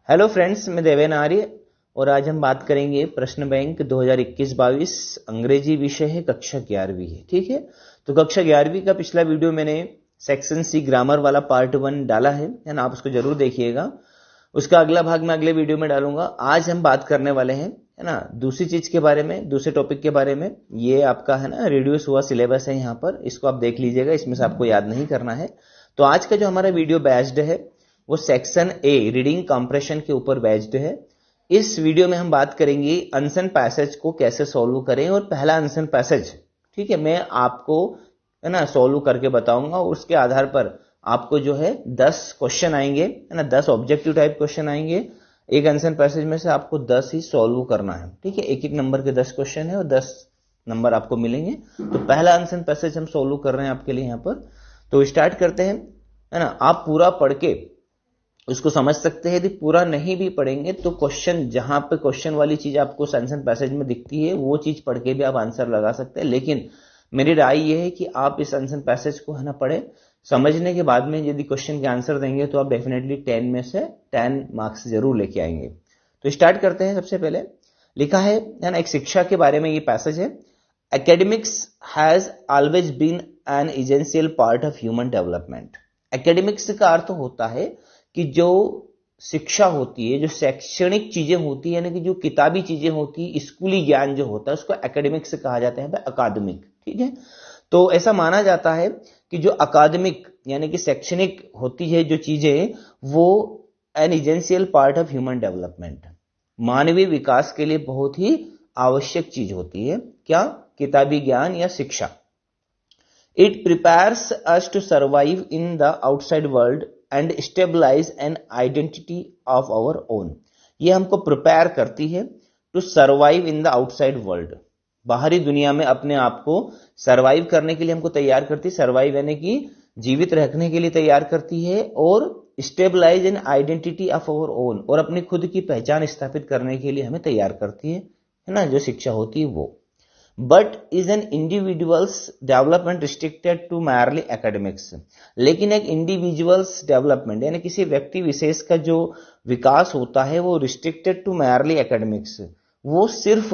Hello friends, मैं देवेन आर्य और आज हम बात करेंगे प्रश्न बैंक 2021-22 अंग्रेजी विषय है, कक्षा 11वीं है। ठीक है, तो कक्षा 11वीं का पिछला वीडियो मैंने सेक्शन सी ग्रामर वाला पार्ट 1 डाला है ना, आप उसको जरूर देखिएगा। उसका अगला भाग मैं अगले वीडियो में डालूंगा। आज हम बात करने वाले हैं है ना दूसरी चीज के बारे में, दूसरे टॉपिक के बारे में। ये आपका है ना रिड्यूस हुआ सिलेबस है यहाँ पर, इसको आप देख लीजिएगा, इसमें से आपको याद नहीं करना है। तो आज का जो हमारा वीडियो बेस्ड है वो सेक्शन ए रीडिंग कंप्रेशन के ऊपर बेस्ड है। इस वीडियो में हम बात करेंगे अनसन पैसेज को कैसे सॉल्व करें, और पहला अनसन पैसेज ठीक है मैं आपको है ना सॉल्व करके बताऊंगा। उसके आधार पर आपको जो है 10 क्वेश्चन आएंगे है ना, 10 ऑब्जेक्टिव टाइप क्वेश्चन आएंगे। एक आंसर पैसेज में से आपको 10 ही सॉल्व करना है। ठीक है, एक एक नंबर के 10 क्वेश्चन है और 10 नंबर आपको मिलेंगे। तो पहला आंसर पैसेज हम सॉल्व कर रहे हैं आपके लिए यहाँ पर। तो स्टार्ट करते हैं है ना। आप पूरा पढ़ के उसको समझ सकते हैं। यदि पूरा नहीं भी पढ़ेंगे तो क्वेश्चन, जहां पे क्वेश्चन वाली चीज आपको आंसर पैसेज में दिखती है वो चीज पढ़ के भी आप आंसर लगा सकते हैं। लेकिन मेरी राय यह है कि आप इस आंसर पैसेज को है ना पढ़े, समझने के बाद में यदि क्वेश्चन के आंसर देंगे तो आप डेफिनेटली 10 में से 10 मार्क्स जरूर लेके आएंगे। तो स्टार्ट करते हैं। सबसे पहले लिखा है ना, एक शिक्षा के बारे में ये पैसेज है। Academics has always been an essential part of human development. Academics का अर्थ होता है कि जो शिक्षा होती है, जो शैक्षणिक चीजें होती है, यानी कि जो किताबी चीजें होती है, स्कूली ज्ञान जो होता है उसको एकेडमिक्स कहा जाता है, अकादमिक। ठीक है, तो ऐसा माना जाता है कि जो अकादमिक यानी कि शैक्षणिक होती है जो चीजें, वो N essential part of human development, मानवीय विकास के लिए बहुत ही आवश्यक चीज होती है। क्या? किताबी ज्ञान या शिक्षा। It prepares us to survive in the outside world and stabilise an identity of our own. ये हमको प्रिपेयर करती है to survive in the outside world, बाहरी दुनिया में अपने आप को सर्वाइव करने के लिए हमको तैयार करती है। सर्वाइव यानी कि जीवित रखने के लिए तैयार करती है, और stabilise an identity of our own, और अपनी खुद की पहचान स्थापित करने के लिए हमें तैयार करती है ना, जो शिक्षा होती है वो। But is an individual's development restricted to merely academics. लेकिन एक इंडिविजुअल्स डेवलपमेंट यानी किसी व्यक्ति विशेष का जो विकास होता है वो रिस्ट्रिक्टेड टू मैरली एकेडमिक्स, वो सिर्फ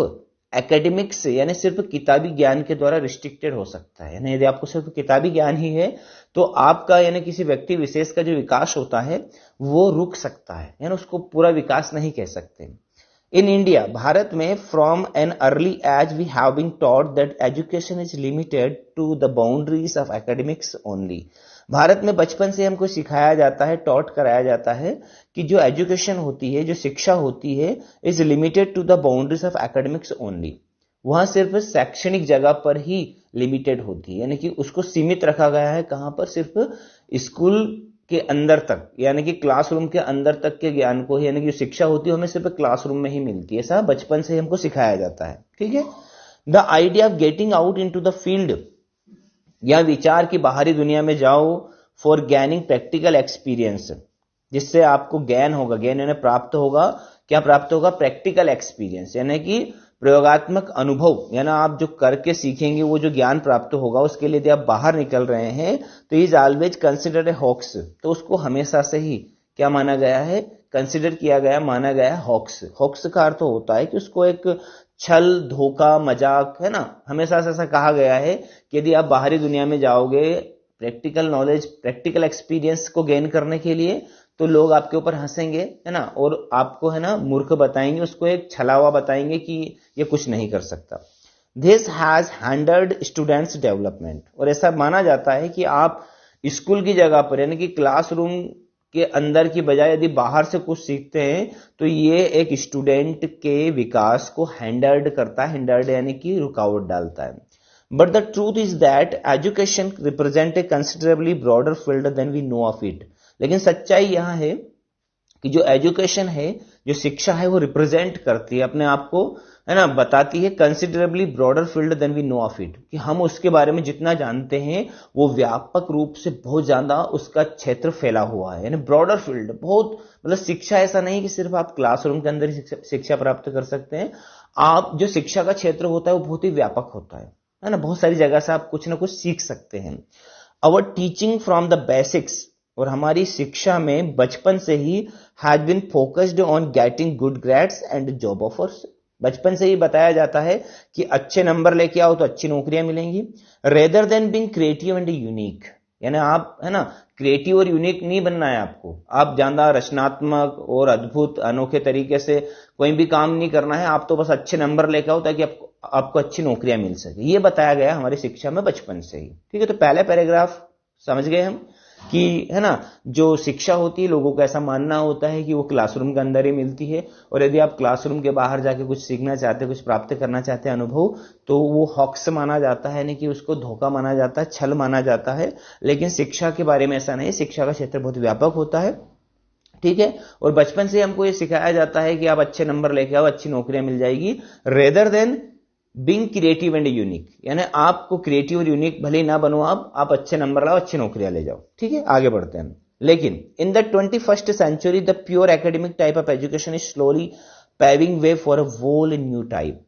एकेडमिक्स यानी सिर्फ किताबी ज्ञान के द्वारा रिस्ट्रिक्टेड हो सकता है। यानी यदि आपको सिर्फ किताबी ज्ञान ही है तो आपका यानी किसी व्यक्ति विशेष का जो विकास होता है वो रुक सकता है, यानी उसको पूरा विकास नहीं कह सकते। इन इंडिया, भारत में, from an early age we have been taught that education is limited to the boundaries of academics only. भारत में बचपन से हमको सिखाया जाता है, टॉट कराया जाता है कि जो एजुकेशन होती है, जो शिक्षा होती है, is limited to the boundaries of academics only. वहां सिर्फ शैक्षणिक जगह पर ही लिमिटेड होती है, यानी कि उसको सीमित रखा गया है। कहां पर? सिर्फ स्कूल के अंदर तक, यानी कि क्लासरूम के अंदर तक के ज्ञान को ही, यानी कि शिक्षा होती है हमें सिर्फ क्लासरूम में ही मिलती है। ऐसा बचपन से हमको सिखाया जाता है। ठीक है, the idea of getting out into the field, या विचार की बाहरी दुनिया में जाओ, फॉर गैनिंग प्रैक्टिकल एक्सपीरियंस, जिससे आपको ज्ञान होगा, ज्ञान यानी प्राप्त होगा। क्या प्राप्त होगा? प्रैक्टिकल एक्सपीरियंस, यानी कि प्रयोगात्मक अनुभव, यानी आप जो करके सीखेंगे वो जो ज्ञान प्राप्त होगा, उसके लिए यदि आप बाहर निकल रहे हैं तो is always considered a hoax. तो उसको हमेशा से ही क्या माना गया है? कंसिडर किया गया, माना गया हॉक्स। हॉक्स का अर्थ होता है कि उसको एक छल, धोखा, मजाक, है ना, हमेशा से ऐसा कहा गया है कि यदि आप बाहरी दुनिया में जाओगे प्रैक्टिकल नॉलेज, प्रैक्टिकल एक्सपीरियंस को गेन करने के लिए, तो लोग आपके ऊपर हंसेंगे है ना, और आपको है ना मूर्ख बताएंगे, उसको एक छलावा बताएंगे कि ये कुछ नहीं कर सकता। This has handled students development, और ऐसा माना जाता है कि आप स्कूल की जगह पर यानी कि क्लासरूम के अंदर की बजाय यदि बाहर से कुछ सीखते हैं तो ये एक स्टूडेंट के विकास को हैंडल्ड करता है। हैंडल्ड यानी कि रुकावट डालता है। But the truth is that education represent a considerably broader field than we know of it. लेकिन सच्चाई यहां है कि जो एजुकेशन है, जो शिक्षा है, वो रिप्रेजेंट करती है अपने आप को, है ना, बताती है considerably broader field than we know of it, कि हम उसके बारे में जितना जानते हैं वो व्यापक रूप से बहुत ज्यादा उसका क्षेत्र फैला हुआ है। यानी ब्रॉडर फील्ड, बहुत मतलब शिक्षा ऐसा नहीं कि सिर्फ आप क्लासरूम के अंदर ही शिक्षा प्राप्त कर सकते हैं। आप जो शिक्षा का क्षेत्र होता है वो बहुत ही व्यापक होता है ना, बहुत सारी जगह से आप कुछ ना कुछ सीख सकते हैं। Our teaching from the basics और हमारी शिक्षा में बचपन से ही has been focused on getting good grades and job offers. बचपन से ही बताया जाता है कि अच्छे नंबर लेके आओ तो अच्छी नौकरियां मिलेंगी, rather than being creative and unique. यानी आप है ना क्रिएटिव और यूनिक नहीं बनना है आपको, आप ज्यादा रचनात्मक और अद्भुत अनोखे तरीके से कोई भी काम नहीं करना है, आप तो बस अच्छे नंबर लेके आओ ताकि आपको अच्छी नौकरियां मिल सके। ये बताया गया हमारी शिक्षा में बचपन से ही। ठीक है, तो पहले पैराग्राफ समझ गए हम कि है ना जो शिक्षा होती है लोगों का ऐसा मानना होता है कि वो क्लासरूम के अंदर ही मिलती है, और यदि आप क्लासरूम के बाहर जाके कुछ सीखना चाहते हैं, कुछ प्राप्त करना चाहते हैं अनुभव, तो वो हॉक्स माना जाता है, यानी कि उसको धोखा माना जाता है, छल माना जाता है। लेकिन शिक्षा के बारे में ऐसा नहीं, शिक्षा का क्षेत्र बहुत व्यापक होता है। ठीक है, और बचपन से हमको ये सिखाया जाता है कि आप अच्छे नंबर लेके आओ, अच्छी नौकरियां मिल जाएगी, rather than being creative and unique. यानी आपको क्रिएटिव और यूनिक भले ही ना बनो, आप अच्छे नंबर लाओ, अच्छी नौकरियां ले जाओ। ठीक है, आगे बढ़ते हैं। लेकिन in the 21st century the pure academic type of education is slowly paving way for a whole new type.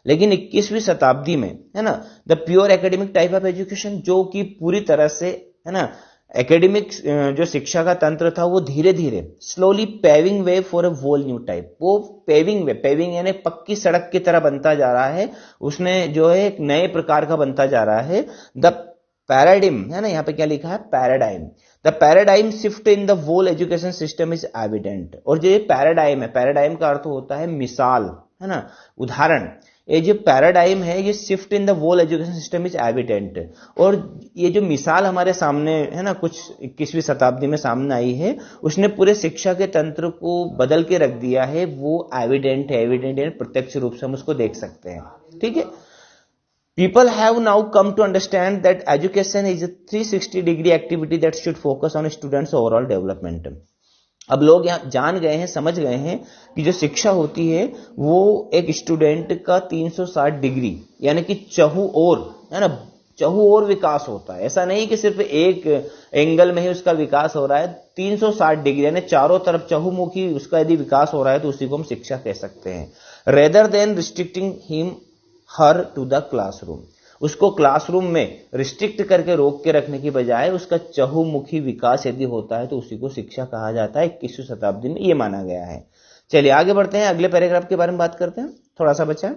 लेकिन 21वीं शताब्दी में है ना the pure academic type of education, जो कि पूरी तरह से है ना एकेडमिक जो शिक्षा का तंत्र था वो धीरे धीरे slowly paving way for a whole new type, वो पेविंग वे, पेविंग यानी पक्की सड़क की तरह बनता जा रहा है, उसमें जो है एक नए प्रकार का बनता जा रहा है। द पैराडाइम है ना, यहाँ पे क्या लिखा है, paradigm, the paradigm shift in the whole education system is evident. और जो ये पैराडाइम है, पैराडाइम का अर्थ होता है मिसाल, है ना, उदाहरण। ये जो पैराडाइम है ये shift in the whole education system is evident, और ये जो मिसाल हमारे सामने है ना कुछ 21वीं शताब्दी में सामने आई है, उसने पूरे शिक्षा के तंत्र को बदल के रख दिया है। वो एविडेंट है, एविडेंट है प्रत्यक्ष रूप से हम उसको देख सकते हैं। ठीक है, people have now come to understand that education is a 360-degree activity that should focus on students' overall development. अब लोग यहाँ जान गए हैं, समझ गए हैं कि जो शिक्षा होती है वो एक स्टूडेंट का 360 डिग्री यानी कि चहु ओर है ना, चहु ओर विकास होता है। ऐसा नहीं कि सिर्फ एक एंगल में ही उसका विकास हो रहा है, 360 डिग्री यानी चारों तरफ चहुमुखी उसका यदि विकास हो रहा है तो उसी को हम शिक्षा कह सकते हैं। Rather than restricting him her to the classroom, उसको क्लासरूम में रिस्ट्रिक्ट करके रोक के रखने की बजाय उसका चहुमुखी विकास यदि होता है तो उसी को शिक्षा कहा जाता है। 21वीं शताब्दी में ये माना गया है। चलिए आगे बढ़ते हैं, अगले पैराग्राफ के बारे में बात करते हैं, थोड़ा सा बचा है।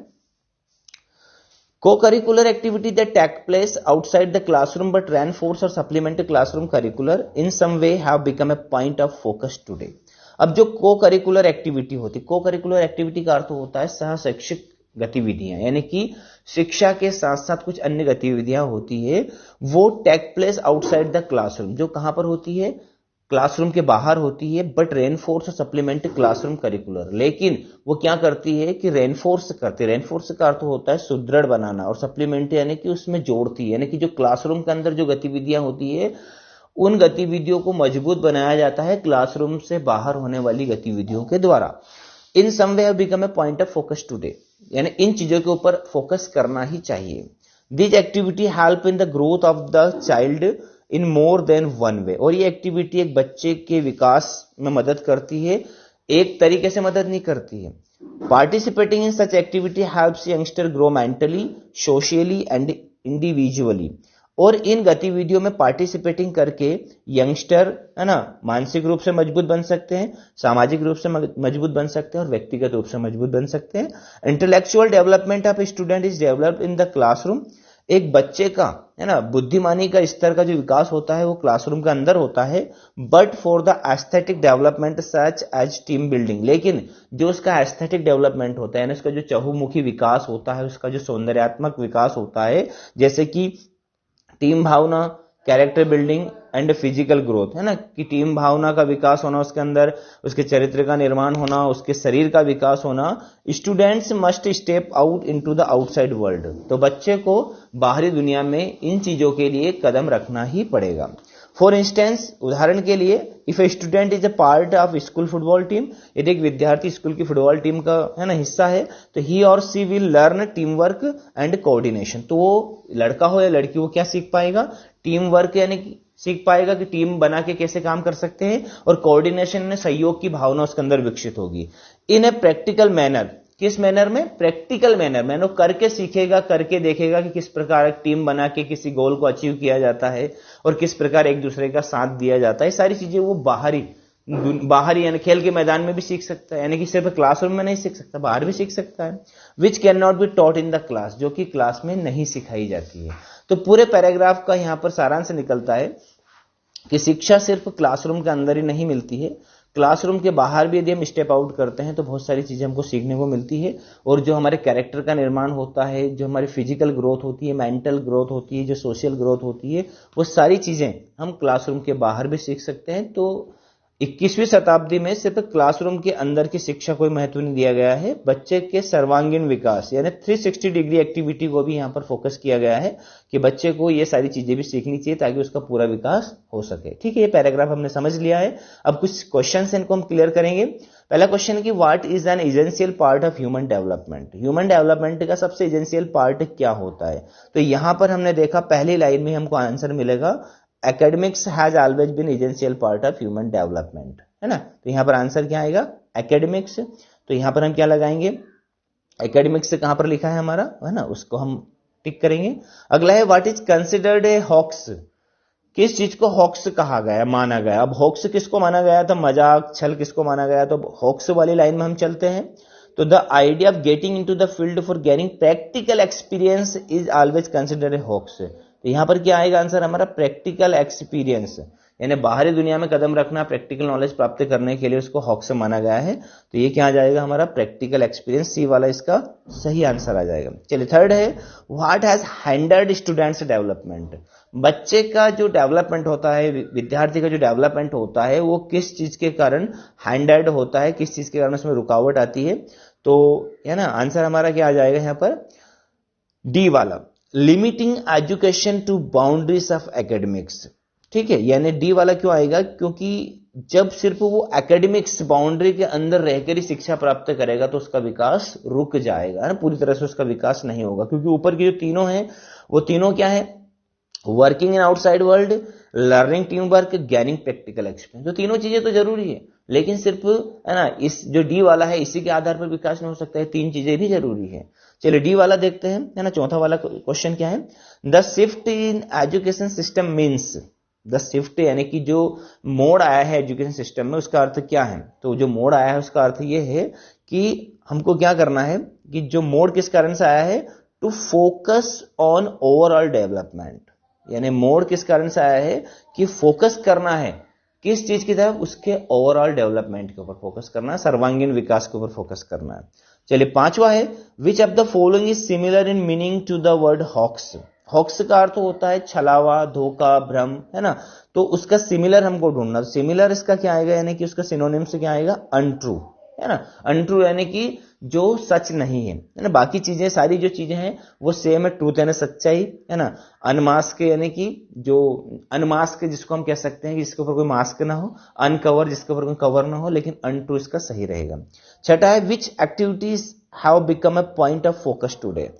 Co-curricular activity that take place outside the classroom but reinforce or supplement classroom curricular in some way have become a point of focus today. अब जो co-curricular activity होती, co-curricular activity का अर्थ होता है सह शैक्षिक गतिविधियां, यानी कि शिक्षा के साथ साथ कुछ अन्य गतिविधियां होती है, वो take place outside the classroom, जो कहां पर होती है, क्लासरूम के बाहर होती है, बट रेनफोर्स और सप्लीमेंट क्लासरूम करिकुलर। लेकिन वो क्या करती है कि रेनफोर्स करती है, रेनफोर्स का अर्थ होता है सुदृढ़ बनाना, और सप्लीमेंट यानी कि उसमें जोड़ती है, यानी कि जो क्लासरूम के अंदर जो गतिविधियां होती है उन गतिविधियों को मजबूत बनाया जाता है क्लासरूम से बाहर होने वाली गतिविधियों के द्वारा। In some we have become a point of focus today, यानी इन चीजों के ऊपर फोकस करना ही चाहिए। This activity help in the growth of the child in more than one way, और ये एक्टिविटी एक बच्चे के विकास में मदद करती है, एक तरीके से मदद नहीं करती है। Participating in such activity helps youngster grow mentally, socially and individually, और इन गतिविधियों में पार्टिसिपेटिंग करके यंगस्टर है ना मानसिक रूप से मजबूत बन सकते हैं, सामाजिक रूप से मजबूत बन सकते हैं और व्यक्तिगत रूप से मजबूत बन सकते हैं। Intellectual development of student is developed in the classroom, एक बच्चे का है ना बुद्धिमानी का स्तर का जो विकास होता है वो क्लासरूम के अंदर होता है, but for the aesthetic development such as team building, लेकिन जो उसका एस्थेटिक डेवलपमेंट होता है यानी उसका जो चहुमुखी विकास होता है, उसका जो सौंदर्यात्मक विकास होता है, जैसे कि टीम भावना, character building and physical growth, है ना, कि टीम भावना का विकास होना उसके अंदर, उसके चरित्र का निर्माण होना, उसके शरीर का विकास होना। Students must step out into the outside world, तो बच्चे को बाहरी दुनिया में इन चीजों के लिए कदम रखना ही पड़ेगा। फॉर इंस्टेंस, उदाहरण के लिए, if a student is a part of school football team, यदि एक विद्यार्थी स्कूल की फुटबॉल टीम का है ना हिस्सा है, तो ही और she will learn team work and coordination, तो वो लड़का हो या लड़की वो क्या सीख पाएगा, टीम वर्क यानी सीख पाएगा कि टीम बना के कैसे काम कर सकते हैं, और कोऑर्डिनेशन में सहयोग की भावना उसके अंदर विकसित होगी। इन ए प्रैक्टिकल मैनर किस मैनर में? प्रैक्टिकल मैनर में, नो करके सीखेगा, करके देखेगा कि किस प्रकार टीम बना के किसी गोल को अचीव किया जाता है और किस प्रकार एक दूसरे का साथ दिया जाता है। सारी चीजें वो बाहरी यानी खेल के मैदान में भी सीख सकता है, यानी कि सिर्फ क्लासरूम में नहीं सीख सकता, बाहर भी सीख सकता है। Which can not be taught in the class, जो कि क्लास में नहीं सिखाई जाती है। तो पूरे पैराग्राफ का यहां पर सारांश निकलता है कि शिक्षा सिर्फ क्लासरूम के अंदर ही नहीं मिलती है, क्लासरूम के बाहर भी यदि हम स्टेप आउट करते हैं तो बहुत सारी चीजें हमको सीखने को मिलती है। और जो हमारे कैरेक्टर का निर्माण होता है, जो हमारी फिजिकल ग्रोथ होती है, मेंटल ग्रोथ होती है, जो सोशल ग्रोथ होती है, वो सारी चीजें हम क्लासरूम के बाहर भी सीख सकते हैं। तो 21वीं शताब्दी में सिर्फ क्लासरूम के अंदर की शिक्षा को महत्व नहीं दिया गया है, बच्चे के सर्वांगीण विकास यानी 360 डिग्री एक्टिविटी को भी यहां पर फोकस किया गया है कि बच्चे को ये सारी चीजें भी सीखनी चाहिए ताकि उसका पूरा विकास हो सके। ठीक है, ये पैराग्राफ हमने समझ लिया है। अब कुछ क्वेश्चंस इनको हम क्लियर करेंगे। पहला क्वेश्चन कि what is an essential part of human development, human development का सबसे एसेंशियल पार्ट क्या होता है? तो यहां पर हमने देखा पहली लाइन में हमको आंसर मिलेगा academics has always been essential part of human development, है ना। तो यहां पर आंसर क्या आएगा? academics। तो यहां पर हम क्या लगाएंगे? academics से कहां पर लिखा है हमारा, है ना, उसको हम टिक करेंगे। अगला है what is considered a hoax, किस चीज को हॉक्स कहा गया, माना गया? अब हॉक्स किसको माना गया था? मजाक छल किसको माना गया? तो हॉक्स वाली लाइन में हम चलते हैं। तो the idea of getting into the field for getting practical experience is always considered a hoax. तो यहां पर क्या आएगा आंसर हमारा? प्रैक्टिकल एक्सपीरियंस, यानी बाहरी दुनिया में कदम रखना, प्रैक्टिकल नॉलेज प्राप्त करने के लिए उसको हॉक्स माना गया है। तो ये क्या आ जाएगा हमारा? प्रैक्टिकल एक्सपीरियंस, सी वाला इसका सही आंसर आ जाएगा। चलिए थर्ड है व्हाट हैज हैंडर्ड स्टूडेंट्स डेवलपमेंट, बच्चे का जो डेवलपमेंट होता है, विद्यार्थी का जो डेवलपमेंट होता है, वो किस चीज के कारण हैंडर्ड होता है, किस चीज के कारण उसमें रुकावट आती है? तो है ना, आंसर हमारा क्या आ जाएगा यहां पर? डी वाला, limiting education to boundaries of academics. ठीक है, यानी डी वाला क्यों आएगा? क्योंकि जब सिर्फ वो एकेडमिक्स बाउंड्री के अंदर रहकर ही शिक्षा प्राप्त करेगा तो उसका विकास रुक जाएगा, है ना, पूरी तरह से उसका विकास नहीं होगा। क्योंकि ऊपर की जो तीनों हैं वो तीनों क्या है? Working in outside world, learning team work, gaining practical experience. तो तीनों चीजें तो जरूरी है, लेकिन सिर्फ है ना इस जो डी वाला है इसी के आधार पर विकास नहीं हो सकता है, तीन चीजें भी जरूरी है। चलिए डी वाला देखते हैं, है ना। चौथा वाला क्वेश्चन क्या है? The shift in education system means, the shift यानी कि जो मोड़ आया है एजुकेशन सिस्टम में उसका अर्थ क्या है? तो जो मोड़ आया है उसका अर्थ ये है कि हमको क्या करना है कि जो मोड़ किस कारण से आया है? To focus on overall development, यानी मोड़ किस कारण से आया है कि फोकस करना है किस चीज की तरफ? उसके ओवरऑल डेवलपमेंट के ऊपर फोकस करना है, सर्वांगीण विकास के ऊपर फोकस करना है। चलिए पांचवा है which of the following is similar in meaning to the word hoax. Hoax का अर्थ होता है छलावा, धोखा, भ्रम, है ना। तो उसका सिमिलर हमको ढूंढना, सिमिलर इसका क्या आएगा? यानी कि उसका सिनोनिम से क्या आएगा? अनट्रू, है ना। अनट्रू यानी कि जो सच नहीं है ना। बाकी चीजें सारी जो चीजें हैं वो सेम है, ट्रूथ यानी सच्चाई, है ना। अनमास्क यानी कि जो अनमास्क जिसको हम कह सकते हैं कि जिसके ऊपर कोई मास्क ना हो, अनकवर जिसके ऊपर कोई कवर ना हो, लेकिन अनट्रू इसका सही रहेगा। छठा है which activities have become a point of focus today,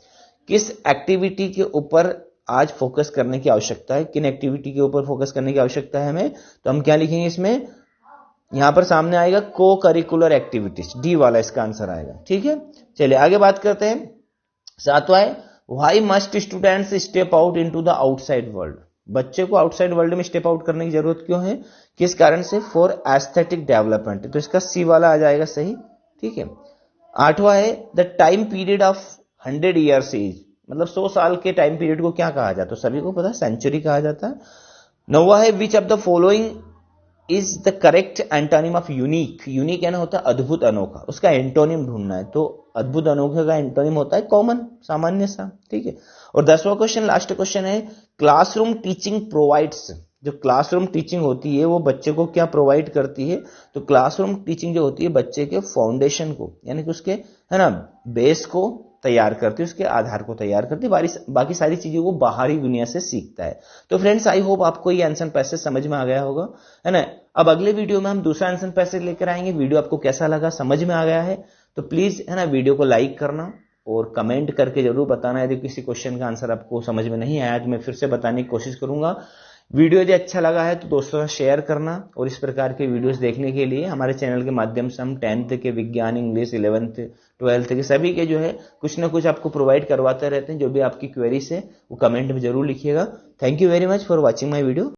किस एक्टिविटी के ऊपर आज फोकस करने की आवश्यकता है, किन एक्टिविटी के ऊपर फोकस करने की आवश्यकता है हमें? तो हम क्या लिखेंगे इसमें? यहां पर सामने आएगा को करिकुलर एक्टिविटीज, डी वाला इसका आंसर आएगा। ठीक है, चलिए आगे बात करते हैं। सातवां है why must students step out into the outside world, बच्चे को आउटसाइड वर्ल्ड में स्टेप आउट करने की जरूरत क्यों है, किस कारण से? फॉर एस्थेटिक डेवलपमेंट, तो इसका सी वाला आ जाएगा सही। ठीक है, आठवां है the time period of 100 years age, मतलब 100 साल के टाइम पीरियड को क्या कहा जाता है? तो सभी को पता है सेंचुरी कहा जाता है। नौवां है which of the following is the correct antonym of unique, unique यानी होता है अद्भुत अनोखा, उसका एंटोनिम ढूंढना है। तो अद्भुत अनोखे का एंटोनिम होता है कॉमन, सामान्य सा। ठीक है, और 10वां क्वेश्चन लास्ट क्वेश्चन है क्लासरूम टीचिंग प्रोवाइड्स, जो क्लासरूम टीचिंग होती है वो बच्चे को क्या प्रोवाइड करती है? तो क्लासरूम टीचिंग जो होती है बच्चे के फाउंडेशन को, यानी कि उसके, है ना, बेस को तैयार करती है, उसके आधार को तैयार करती है, बाकी सारी चीजें वो बाहरी दुनिया से सीखता है। तो फ्रेंड्स आई होप आपको ये आंसर पैसेज समझ में आ गया होगा, है ना। अब अगले वीडियो में हम दूसरा आंसर पैसेज लेकर आएंगे। वीडियो आपको कैसा लगा, समझ में आ गया है तो प्लीज, है ना, वीडियो को लाइक करना और कमेंट करके जरूर बताना। यदि किसी क्वेश्चन का आंसर आपको समझ में नहीं आया तो मैं फिर से बताने की कोशिश करूंगा। वीडियो यदि अच्छा लगा है तो दोस्तों से शेयर करना, और इस प्रकार के वीडियोस देखने के लिए हमारे चैनल के माध्यम से हम 10th के विज्ञान, इंग्लिश, 11th, 12th के सभी के जो है कुछ ना कुछ आपको प्रोवाइड करवाते रहते हैं। जो भी आपकी क्वेरीज है वो कमेंट में जरूर लिखिएगा। Thank you very much for watching my video.